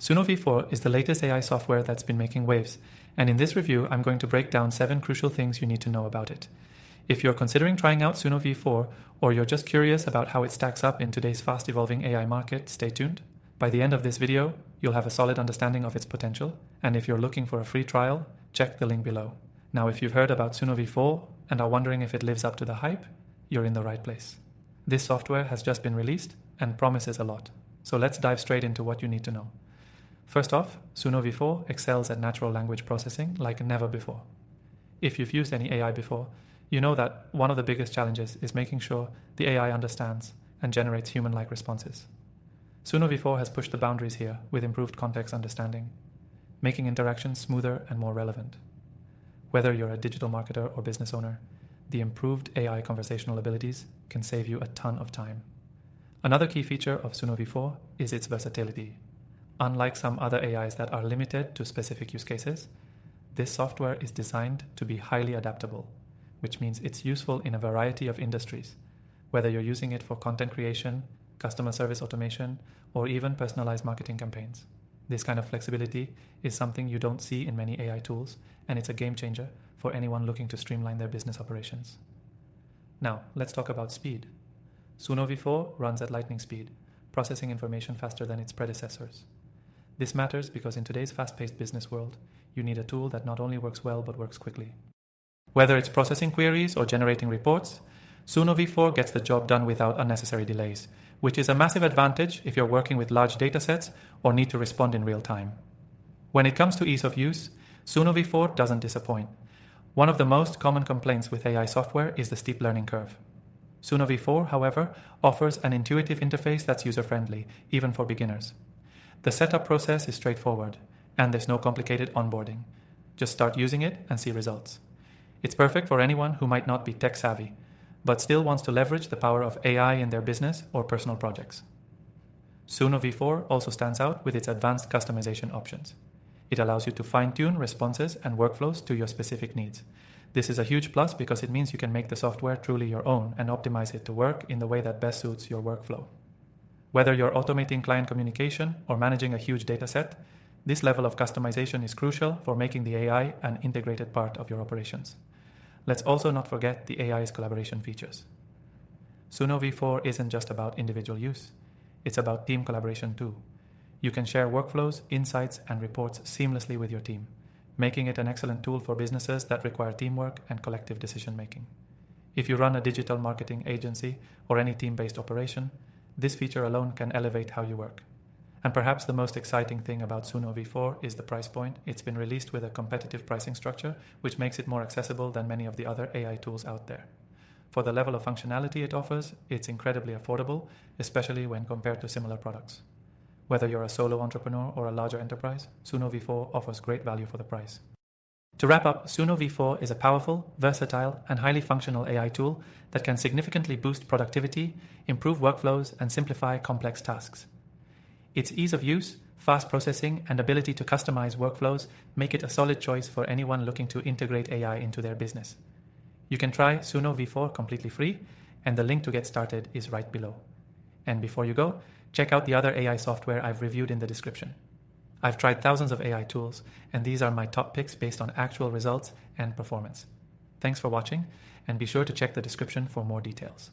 Suno V4 is the latest AI software that's been making waves, and in this review I'm going to break down 7 crucial things you need to know about it. If you're considering trying out Suno V4, or you're just curious about how it stacks up in today's fast-evolving AI market, stay tuned. By the end of this video, you'll have a solid understanding of its potential, and if you're looking for a free trial, check the link below. Now, if you've heard about Suno V4 and are wondering if it lives up to the hype, you're in the right place. This software has just been released and promises a lot, so let's dive straight into what you need to know. First off, Suno V4 excels at natural language processing like never before. If you've used any AI before, you know that one of the biggest challenges is making sure the AI understands and generates human-like responses. Suno V4 has pushed the boundaries here with improved context understanding, making interactions smoother and more relevant. Whether you're a digital marketer or business owner, the improved AI conversational abilities can save you a ton of time. Another key feature of Suno V4 is its versatility. Unlike some other AIs that are limited to specific use cases, this software is designed to be highly adaptable, which means it's useful in a variety of industries, whether you're using it for content creation, customer service automation, or even personalized marketing campaigns. This kind of flexibility is something you don't see in many AI tools, and it's a game changer for anyone looking to streamline their business operations. Now, let's talk about speed. Suno V4 runs at lightning speed, processing information faster than its predecessors. This matters because in today's fast-paced business world, you need a tool that not only works well but works quickly. Whether it's processing queries or generating reports, Suno V4 gets the job done without unnecessary delays, which is a massive advantage if you're working with large datasets or need to respond in real time. When it comes to ease of use, Suno V4 doesn't disappoint. One of the most common complaints with AI software is the steep learning curve. Suno V4, however, offers an intuitive interface that's user-friendly, even for beginners. The setup process is straightforward, and there's no complicated onboarding. Just start using it and see results. It's perfect for anyone who might not be tech-savvy, but still wants to leverage the power of AI in their business or personal projects. Suno V4 also stands out with its advanced customization options. It allows you to fine-tune responses and workflows to your specific needs. This is a huge plus because it means you can make the software truly your own and optimize it to work in the way that best suits your workflow. Whether you're automating client communication or managing a huge dataset, this level of customization is crucial for making the AI an integrated part of your operations. Let's also not forget the AI's collaboration features. Suno V4 isn't just about individual use, it's about team collaboration too. You can share workflows, insights, and reports seamlessly with your team, making it an excellent tool for businesses that require teamwork and collective decision-making. If you run a digital marketing agency or any team-based operation, this feature alone can elevate how you work. And perhaps the most exciting thing about Suno V4 is the price point. It's been released with a competitive pricing structure, which makes it more accessible than many of the other AI tools out there. For the level of functionality it offers, it's incredibly affordable, especially when compared to similar products. Whether you're a solo entrepreneur or a larger enterprise, Suno V4 offers great value for the price. To wrap up, Suno V4 is a powerful, versatile, and highly functional AI tool that can significantly boost productivity, improve workflows, and simplify complex tasks. Its ease of use, fast processing, and ability to customize workflows make it a solid choice for anyone looking to integrate AI into their business. You can try Suno V4 completely free, and the link to get started is right below. And before you go, check out the other AI software I've reviewed in the description. I've tried thousands of AI tools, and these are my top picks based on actual results and performance. Thanks for watching, and be sure to check the description for more details.